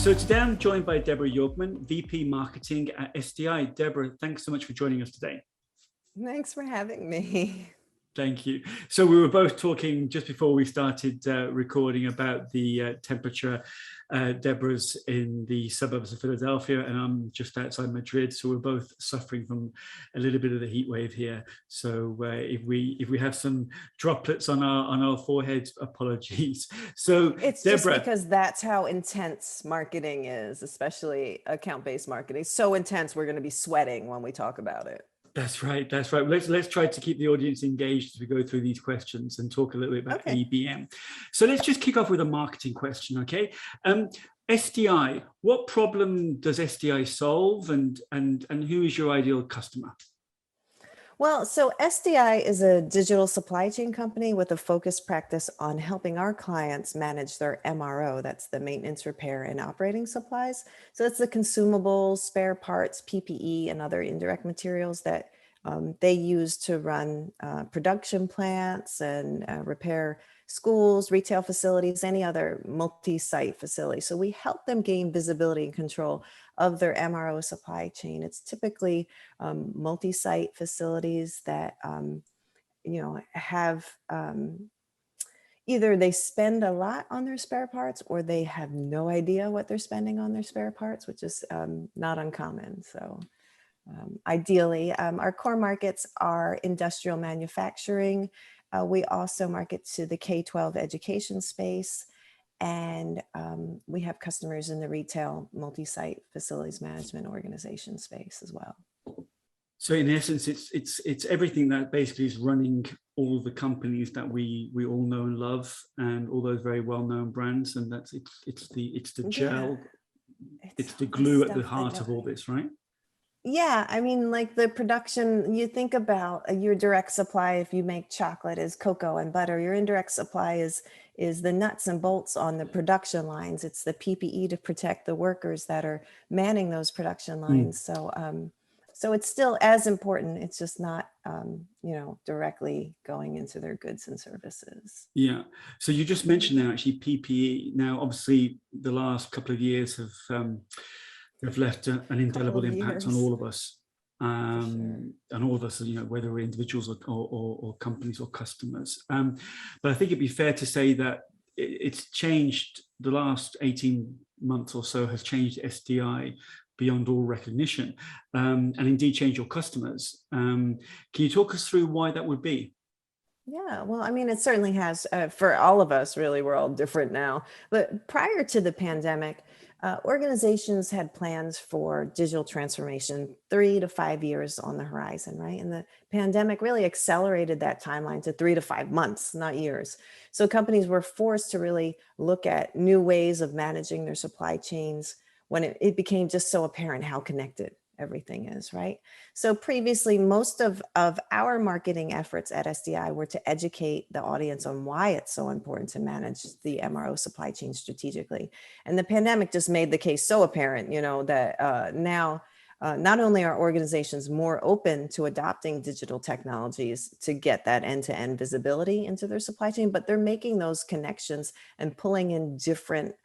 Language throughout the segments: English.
So today I'm joined by Debra Yorkman, VP Marketing at SDI. Debra, thanks so much for joining us today. Thanks for having me. Thank you. So we were both talking just before we started recording about the temperature. Debra's in the suburbs of Philadelphia and I'm just outside Madrid. So we're both suffering from a little bit of the heat wave here. So if we have some droplets on our foreheads, apologies. So it's Debra, just because that's how intense marketing is, especially account-based marketing. So intense, we're going to be sweating when we talk about it. That's right. That's right. Let's try to keep the audience engaged as we go through these questions and talk a little bit about ABM. So let's just kick off with a marketing question, okay? SDI, what problem does SDI solve, and who is your ideal customer? Well, so SDI is a digital supply chain company with a focused practice on helping our clients manage their MRO. That's the maintenance, repair, and operating supplies. So it's the consumables, spare parts, PPE, and other indirect materials that they use to run production plants and repair schools, retail facilities, any other multi-site facility. So we help them gain visibility and control of their MRO supply chain. It's typically multi-site facilities that have either they spend a lot on their spare parts or they have no idea what they're spending on their spare parts, which is not uncommon. So ideally, our core markets are industrial manufacturing. We also market to the K-12 education space, and we have customers in the retail multi-site facilities management organization space as well. So in essence, it's everything that basically is running all the companies that we all know and love, and all those very well-known brands, and that's it's the gel, it's the glue at the heart of all this, right? Yeah, I mean, like the production, you think about your direct supply, if you make chocolate, is cocoa and butter. Your indirect supply is the nuts and bolts on the production lines. It's the PPE to protect the workers that are manning those production lines. So it's still as important. It's just not, directly going into their goods and services. Yeah. So you just mentioned now actually PPE. Now, obviously, the last couple of years have left an indelible impact on all of us, and all of us, whether we're individuals or companies or customers. But I think it'd be fair to say that it's changed. The last 18 months or so has changed SDI beyond all recognition, and indeed change your customers. Can you talk us through why that would be? Yeah, well, I mean, it certainly has for all of us, really. We're all different now. But prior to the pandemic, organizations had plans for digital transformation 3 to 5 years on the horizon, right? And the pandemic really accelerated that timeline to 3 to 5 months, not years. So companies were forced to really look at new ways of managing their supply chains when it became just so apparent how connected everything is, right? So previously, most of our marketing efforts at SDI were to educate the audience on why it's so important to manage the MRO supply chain strategically. And the pandemic just made the case so apparent, that now not only are organizations more open to adopting digital technologies to get that end-to-end visibility into their supply chain, but they're making those connections and pulling in different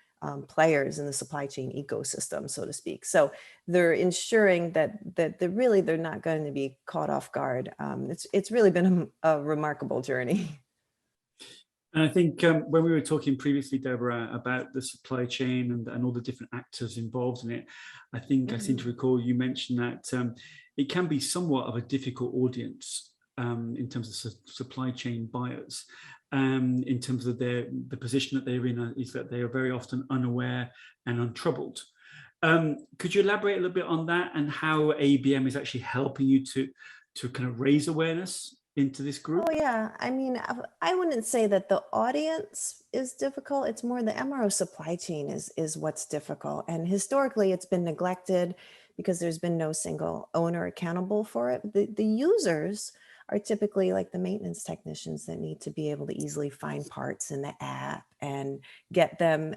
players in the supply chain ecosystem, so to speak. So they're ensuring that they're not going to be caught off guard. It's really been a remarkable journey. And I think when we were talking previously, Debra, about the supply chain and all the different actors involved in it, I think I seem to recall you mentioned that it can be somewhat of a difficult audience in terms of supply chain buyers. In terms of the position that they're in, is that they are very often unaware and untroubled. Could you elaborate a little bit on that and how ABM is actually helping you to kind of raise awareness into this group? Oh yeah, I mean, I wouldn't say that the audience is difficult. It's more the MRO supply chain is what's difficult. And historically, it's been neglected because there's been no single owner accountable for it. The users are typically like the maintenance technicians that need to be able to easily find parts in the app and get them,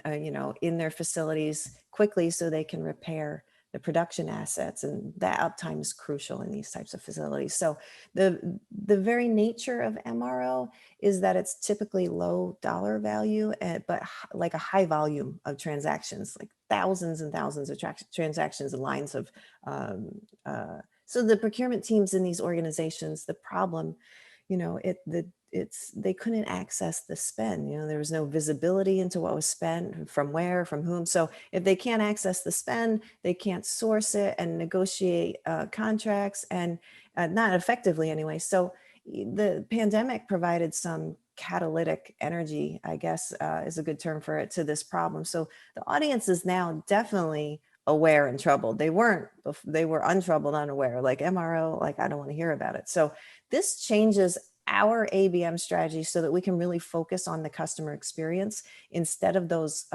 in their facilities quickly so they can repair the production assets, and that uptime is crucial in these types of facilities. So the very nature of MRO is that it's typically low dollar value, but like a high volume of transactions, like thousands and thousands of transactions and lines of, so the procurement teams in these organizations, the problem, they couldn't access the spend. There was no visibility into what was spent, from where, from whom. So if they can't access the spend, they can't source it and negotiate contracts, and not effectively anyway. So the pandemic provided some catalytic energy, I guess, is a good term for it, to this problem. So the audience is now definitely aware and troubled. They weren't, they were untroubled, unaware, like MRO, like, I don't want to hear about it. So this changes our ABM strategy so that we can really focus on the customer experience instead of those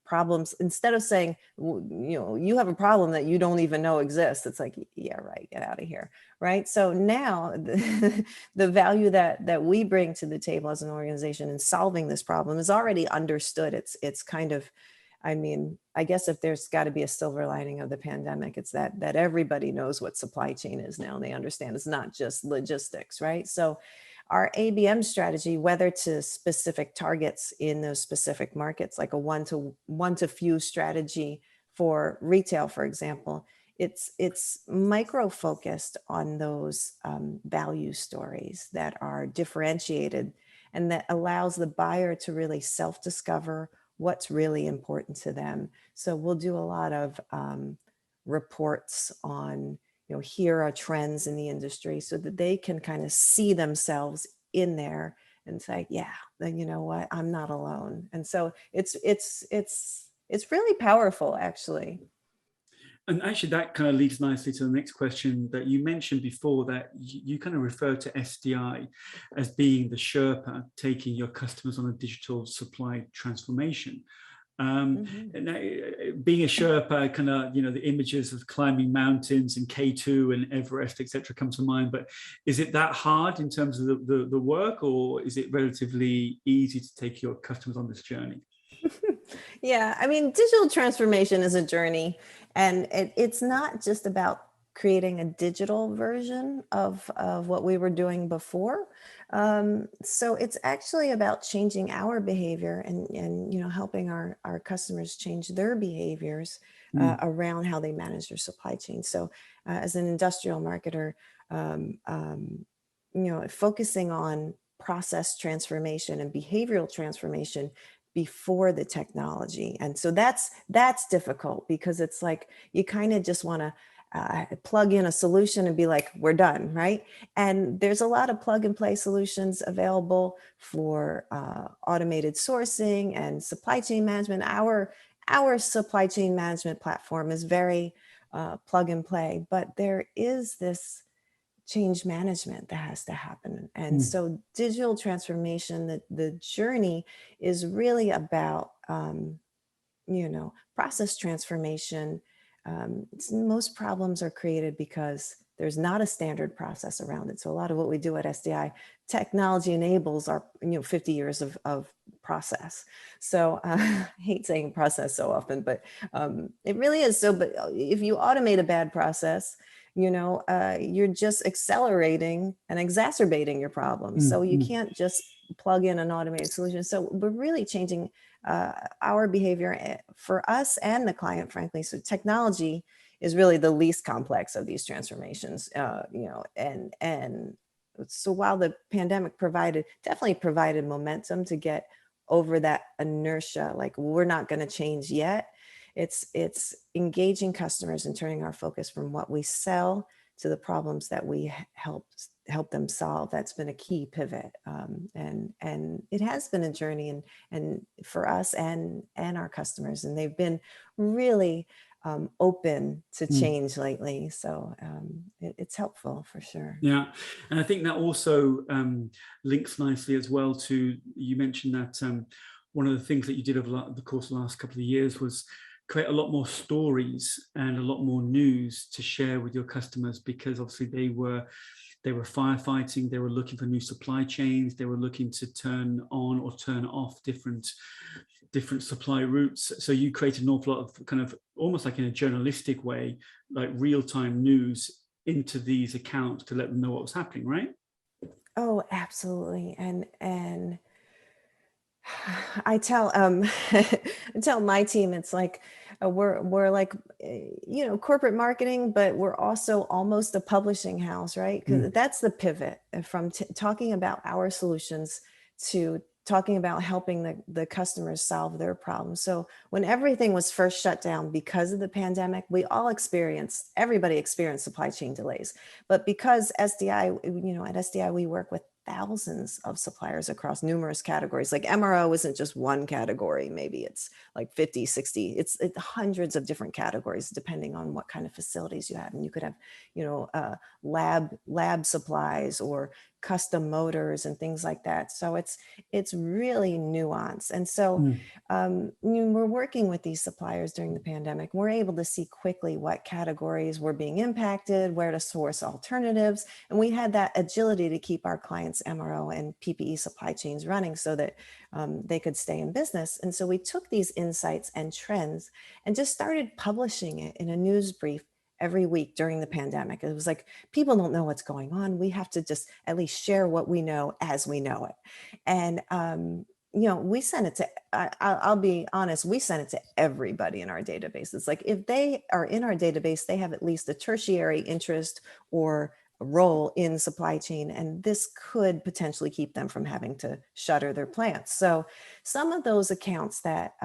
problems. Instead of saying, you have a problem that you don't even know exists. It's like, yeah, right, get out of here, right? So now the value that we bring to the table as an organization in solving this problem is already understood. It's kind of, I mean, I guess if there's got to be a silver lining of the pandemic, it's that everybody knows what supply chain is now, and they understand it's not just logistics, right? So our ABM strategy, whether to specific targets in those specific markets, like a one to few strategy for retail, for example, it's micro focused on those value stories that are differentiated, and that allows the buyer to really self-discover what's really important to them. So we'll do a lot of reports on, here are trends in the industry, so that they can kind of see themselves in there and say, yeah, then you know what, I'm not alone. And so it's really powerful, actually. And actually, that kind of leads nicely to the next question that you mentioned before, that you kind of refer to SDI as being the Sherpa taking your customers on a digital supply transformation. Being a Sherpa, kind of, the images of climbing mountains and K2 and Everest, etc., come to mind. But is it that hard in terms of the work, or is it relatively easy to take your customers on this journey? Yeah, I mean, digital transformation is a journey, and it's not just about creating a digital version of what we were doing before. So it's actually about changing our behavior and helping our customers change their behaviors around how they manage their supply chain. So as an industrial marketer, focusing on process transformation and behavioral transformation before the technology. And so that's difficult, because it's like you kind of just want to plug in a solution and be like, we're done, right? And there's a lot of plug and play solutions available for automated sourcing and supply chain management. Our supply chain management platform is very plug and play, but there is this change management that has to happen. And so digital transformation, the journey is really about, process transformation. Most problems are created because there's not a standard process around it. So a lot of what we do at SDI, technology enables our 50 years of process. So I hate saying process so often, but it really is. So, but if you automate a bad process, you're just accelerating and exacerbating your problems. So you can't just plug in an automated solution. So we're really changing our behavior for us and the client, frankly. So technology is really the least complex of these transformations, and so while the pandemic definitely provided momentum to get over that inertia, like we're not going to change yet. It's engaging customers and turning our focus from what we sell to the problems that we help them solve. That's been a key pivot, and it has been a journey, and for us and our customers, and they've been really open to change lately. So it's helpful for sure. Yeah, and I think that also links nicely as well to, you mentioned that one of the things that you did over the course of the last couple of years was create a lot more stories and a lot more news to share with your customers, because obviously they were they were firefighting, they were looking for new supply chains, they were looking to turn on or turn off different supply routes. So you created an awful lot of kind of almost like in a journalistic way, like real-time news into these accounts to let them know what was happening, right? Oh, absolutely. And I tell I tell my team, it's like we're like corporate marketing, but we're also almost a publishing house, right? Because that's the pivot from talking about our solutions to talking about helping the customers solve their problems. So when everything was first shut down because of the pandemic, everybody experienced supply chain delays. But because SDI, at SDI we work with thousands of suppliers across numerous categories. Like MRO isn't just one category. Maybe it's like 50, 60, it's hundreds of different categories, depending on what kind of facilities you have. And you could have, lab supplies or custom motors and things like that. So it's really nuanced. And so we're working with these suppliers during the pandemic. We're able to see quickly what categories were being impacted, where to source alternatives. And we had that agility to keep our clients' MRO and PPE supply chains running so that they could stay in business. And so we took these insights and trends and just started publishing it in a news brief every week during the pandemic. It was like, people don't know what's going on. We have to just at least share what we know as we know it. And, we sent it to, I'll be honest, we sent it to everybody in our database. It's like, if they are in our database, they have at least a tertiary interest or a role in supply chain. And this could potentially keep them from having to shutter their plants. So some of those accounts that,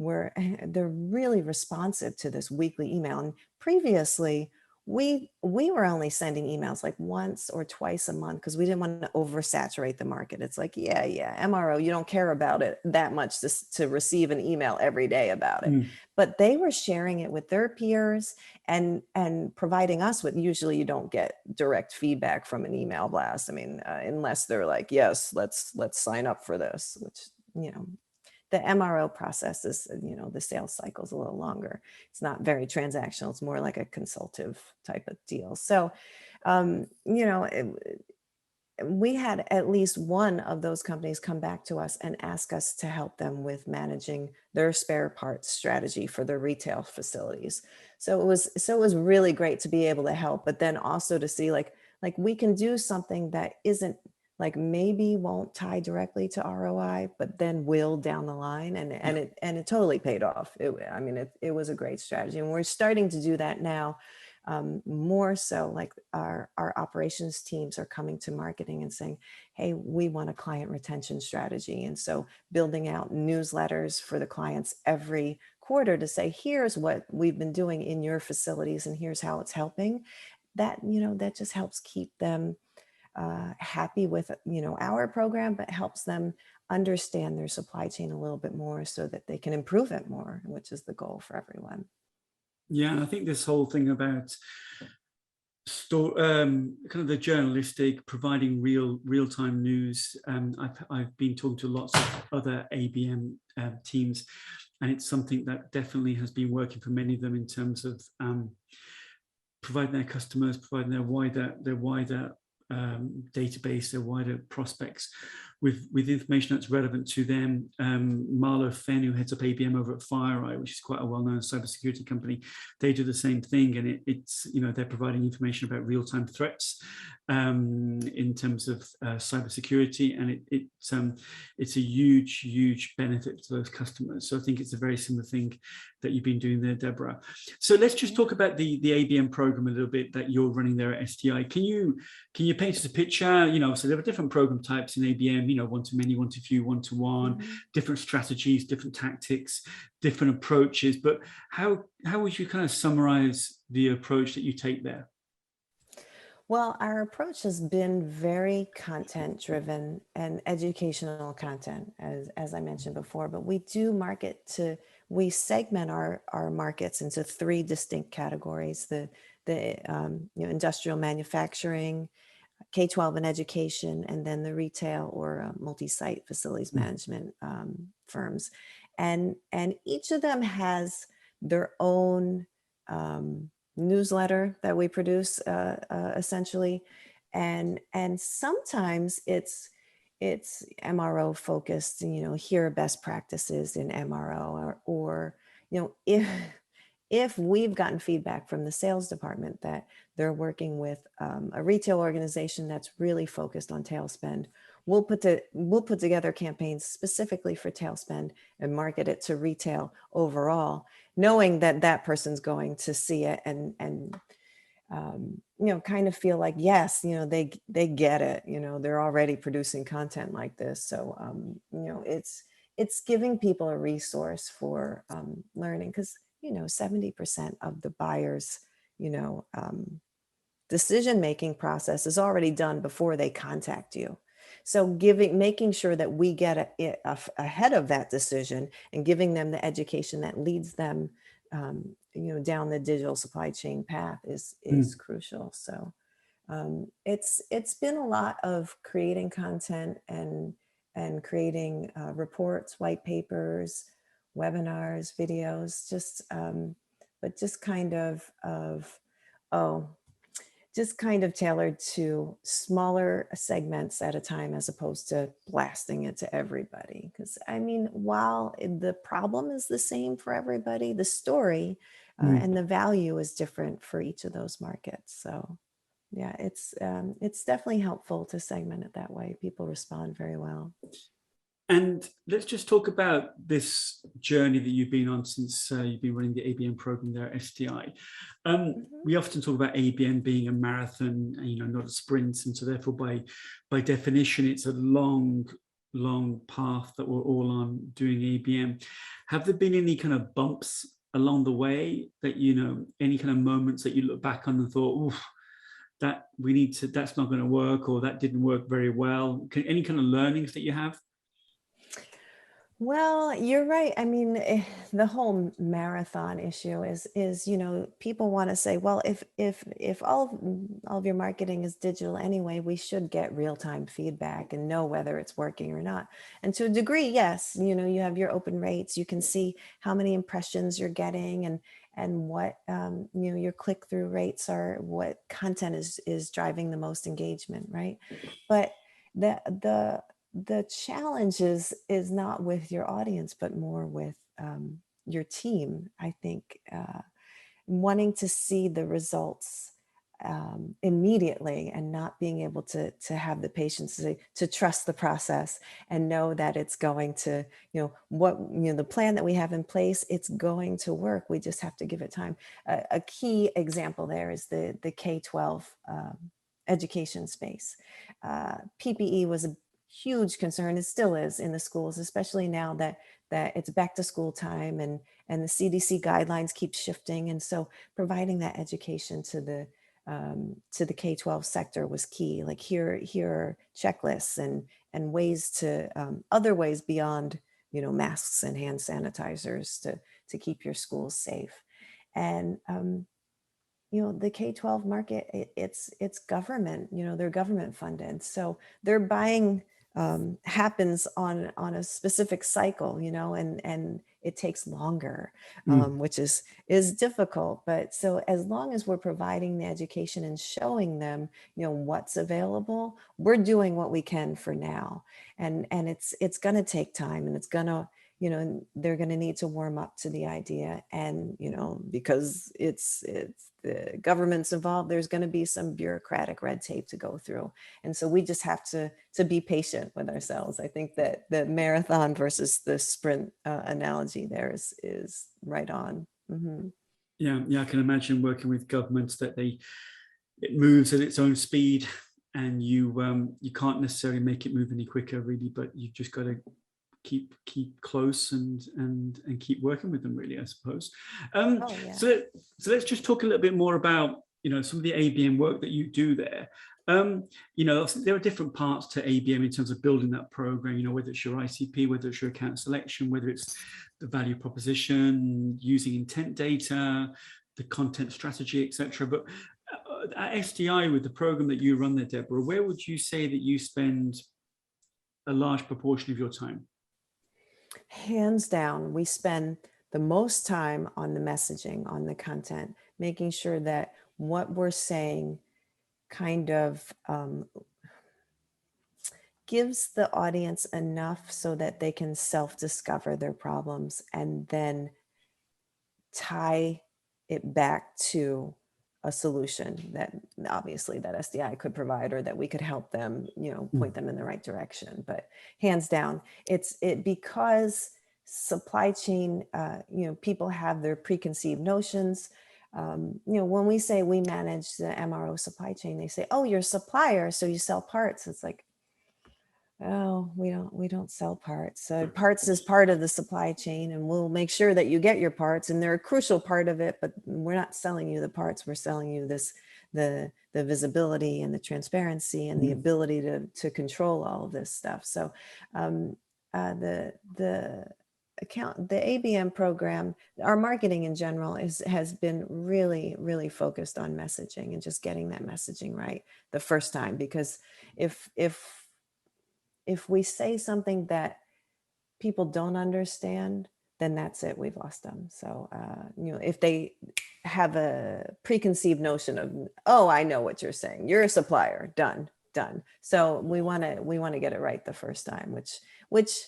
they're really responsive to this weekly email. And previously, we were only sending emails like once or twice a month because we didn't want to oversaturate the market. It's like, yeah, MRO, you don't care about it that much to receive an email every day about it. But they were sharing it with their peers and providing us with, usually you don't get direct feedback from an email blast. I mean, unless they're like, yes, let's sign up for this, which, the MRO process is, the sales cycle is a little longer. It's not very transactional. It's more like a consultative type of deal. So, we had at least one of those companies come back to us and ask us to help them with managing their spare parts strategy for their retail facilities. So it was really great to be able to help, but then also to see like we can do something that isn't like maybe won't tie directly to ROI, but then will down the line. And it totally paid off. It was a great strategy. And we're starting to do that now, more so. Like our operations teams are coming to marketing and saying, hey, we want a client retention strategy. And so building out newsletters for the clients every quarter to say, here's what we've been doing in your facilities and here's how it's helping. That, that just helps keep them happy with our program, but helps them understand their supply chain a little bit more so that they can improve it more, which is the goal for everyone. Yeah, and I think this whole thing about kind of the journalistic, providing real-time news. I've been talking to lots of other ABM teams, and it's something that definitely has been working for many of them in terms of providing their customers, providing their wider database, their wider prospects with information that's relevant to them. Marlo Fenn, who heads up ABM over at FireEye, which is quite a well-known cybersecurity company, they do the same thing, and it's they're providing information about real-time threats in terms of cybersecurity, and it's a huge benefit to those customers. So I think it's a very similar thing that you've been doing there, Debra. So let's just talk about the ABM program a little bit that you're running there at SDI. Can you paint us a picture? So there are different program types in ABM, one-to-many, one-to-few, one-to-one, different strategies, different tactics, different approaches. But how would you kind of summarize the approach that you take there? Well, our approach has been very content driven and educational content, as I mentioned before, but we do we segment our markets into three distinct categories: the industrial manufacturing, K-12 and education, and then the retail or multi-site facilities management firms. And each of them has their own newsletter that we produce essentially. And sometimes it's MRO focused, here are best practices in MRO, or if we've gotten feedback from the sales department that they're working with a retail organization that's really focused on tail spend, we'll put together campaigns specifically for tail spend and market it to retail overall, knowing that that person's going to see it and kind of feel like, yes, they get it, they're already producing content like this. So, it's giving people a resource for learning, because 70% of the buyers, decision-making process is already done before they contact you. So making sure that we get ahead of that decision and giving them the education that leads them, down the digital supply chain path is crucial. So it's been a lot of creating content and creating reports, white papers, webinars, videos, but just kind of tailored to smaller segments at a time, as opposed to blasting it to everybody. Because while the problem is the same for everybody, the story and the value is different for each of those markets. So yeah, it's definitely helpful to segment it that way. People respond very well. And let's just talk about this journey that you've been on since you've been running the ABM program there at SDI. We often talk about ABM being a marathon, not a sprint, and so therefore by definition it's a long path that we're all on doing ABM. Have there been any kind of bumps along the way that any kind of moments that you look back on and thought, oof, that's not going to work, or that didn't work very well? Any kind of learnings that you have? Well, you're right. The whole marathon issue is, people want to say, well, if all of your marketing is digital anyway, we should get real-time feedback and know whether it's working or not. And to a degree, yes, you have your open rates, you can see how many impressions you're getting and what your click-through rates are, what content is driving the most engagement, right? But the challenge is not with your audience, but more with your team. I think wanting to see the results immediately and not being able to have the patience to trust the process and know that it's going to, the plan that we have in place, it's going to work. We just have to give it time. A key example there is the K-12 education space. PPE was a huge concern. It still is in the schools, especially now that it's back to school time and the CDC guidelines keep shifting. And so providing that education to the K-12 sector was key. Like here are checklists and ways to other ways beyond masks and hand sanitizers to keep your schools safe. And the K-12 market, it's government, they're government funded. So their buying happens on a specific cycle, and it takes longer, which is difficult. But so as long as we're providing the education and showing them, what's available, we're doing what we can for now. And it's going to take time, and it's going to, they're going to need to warm up to the idea. And, because it's the government's involved, there's going to be some bureaucratic red tape to go through. And so we just have to be patient with ourselves. I think that the marathon versus the sprint analogy there is right on. Mm-hmm. Yeah, I can imagine working with governments that it moves at its own speed, and you can't necessarily make it move any quicker, really, but you've just got to keep close and keep working with them, really, I suppose. Yeah. So let's just talk a little bit more about some of the ABM work that you do there. There are different parts to ABM in terms of building that program, whether it's your ICP, whether it's your account selection, whether it's the value proposition, using intent data, the content strategy, etc. But at SDI, with the program that you run there, Deborah, where would you say that you spend a large proportion of your time? Hands down, we spend the most time on the messaging, on the content, making sure that what we're saying kind of gives the audience enough so that they can self-discover their problems and then tie it back to a solution that obviously that SDI could provide, or that we could help them, point them in the right direction. But hands down, it's because supply chain, people have their preconceived notions. When we say we manage the MRO supply chain, they say, oh, you're a supplier, so you sell parts. It's like, oh, we don't sell parts. Parts is part of the supply chain, and we'll make sure that you get your parts, and they're a crucial part of it, but we're not selling you the parts. We're selling you the visibility and the transparency and the ability to control all of this stuff. So the ABM program, our marketing in general has been really, really focused on messaging and just getting that messaging right the first time. Because if we say something that people don't understand, then that's it, we've lost them. So, if they have a preconceived notion of, oh, I know what you're saying, you're a supplier, done. So we want to get it right the first time, which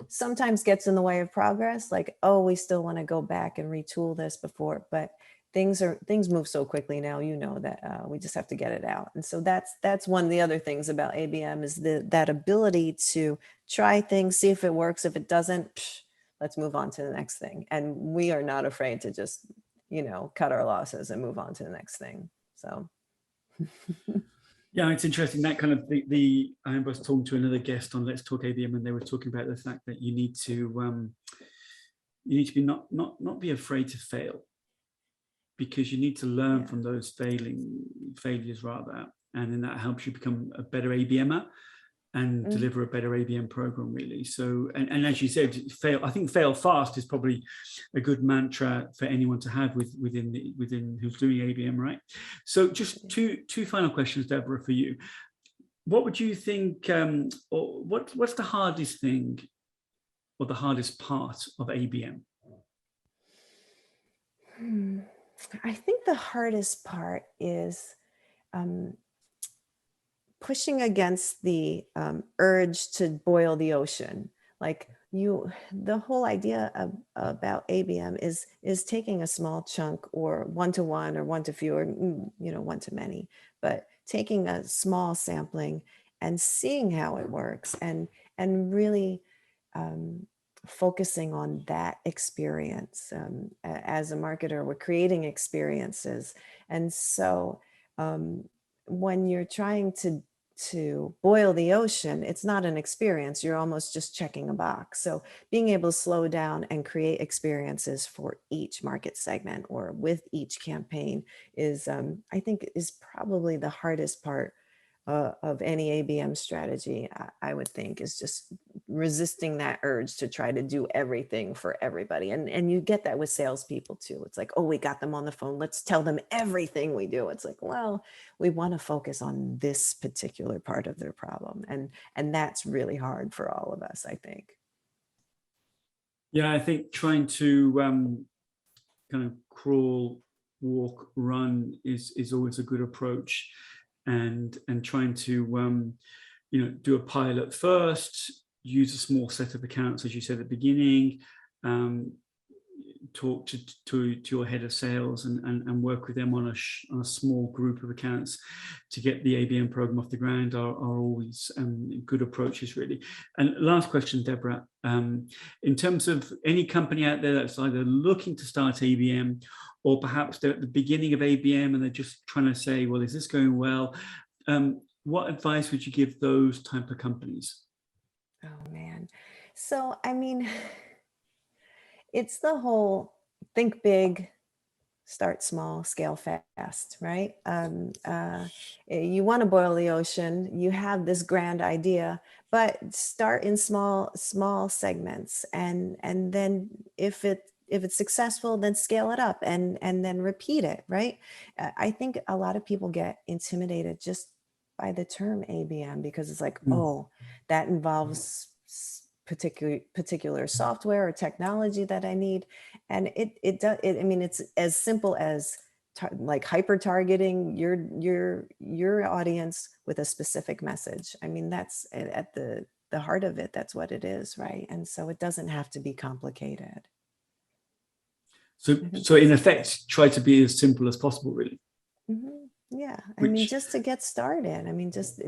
sometimes gets in the way of progress. Like, oh, we still want to go back and retool this before, but things move so quickly now, that we just have to get it out. And so that's one of the other things about ABM is that ability to try things, see if it works. If it doesn't, let's move on to the next thing. And we are not afraid to just, cut our losses and move on to the next thing. So. Yeah, it's interesting that kind of I was talking to another guest on Let's Talk ABM, and they were talking about the fact that you need to be not be afraid to fail, because you need to learn from those failures rather, and then that helps you become a better ABMer and deliver a better ABM program, really. So, and as you said, I think fail fast is probably a good mantra for anyone to have within who's doing ABM, right? So just two final questions, Deborah, for you. What would you think, or what's the hardest thing or the hardest part of ABM? I think the hardest part is pushing against the urge to boil the ocean. Like the whole idea about ABM is taking a small chunk, or one-to-one or one-to-few, or one-to-many, but taking a small sampling and seeing how it works, and really focusing on that experience. As a marketer, we're creating experiences. And so when you're trying to boil the ocean, it's not an experience. You're almost just checking a box. So being able to slow down and create experiences for each market segment or with each campaign is, I think, is probably the hardest part of any ABM strategy. I would think is just resisting that urge to try to do everything for everybody. And you get that with salespeople too. It's like, oh, we got them on the phone, let's tell them everything we do. It's like, well, we want to focus on this particular part of their problem. And that's really hard for all of us, I think. Yeah, I think trying to kind of crawl, walk, run is always a good approach. And trying to do a pilot first, use a small set of accounts, as you said at the beginning, talk to your head of sales and work with them on a small group of accounts to get the ABM program off the ground are always good approaches, really. And last question, Deborah, in terms of any company out there that's either looking to start ABM, or perhaps they're at the beginning of ABM and they're just trying to say, well, is this going well? What advice would you give those type of companies? Oh, man. So, I mean, it's the whole think big, start small, scale fast, right? You want to boil the ocean, you have this grand idea, but start in small segments, and then if it's successful, then scale it up and then repeat it, right? I think a lot of people get intimidated just by the term ABM because it's like, oh, that involves particular software or technology that I need. And it does, I mean, it's as simple as like hyper targeting your audience with a specific message. I mean, that's at the heart of it. That's what it is, right? And so it doesn't have to be complicated. So in effect, try to be as simple as possible, really. Yeah, I mean, just to get started. I mean, just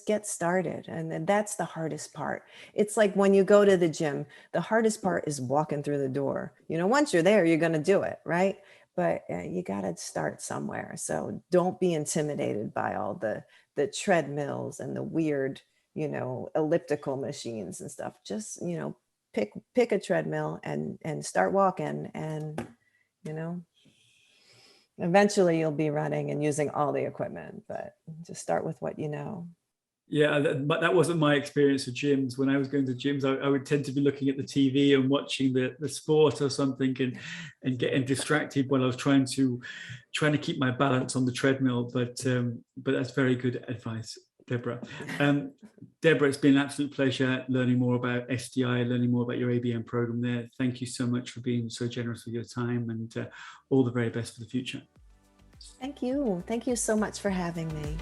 get started, and then that's the hardest part. It's like when you go to the gym, the hardest part is walking through the door. You know, once you're there, you're going to do it, right? But you got to start somewhere. So don't be intimidated by all the treadmills and the weird, you know, elliptical machines and stuff. Just, you know, pick a treadmill and start walking, and you know, eventually you'll be running and using all the equipment, but just start with what you know. Yeah, but that wasn't my experience with gyms. When I was going to gyms, I would tend to be looking at the TV and watching the sport or something, and getting distracted while I was trying to keep my balance on the treadmill. But that's very good advice, Debra. Debra, it's been an absolute pleasure learning more about SDI, learning more about your ABM program there. Thank you so much for being so generous with your time, and all the very best for the future. Thank you. Thank you so much for having me.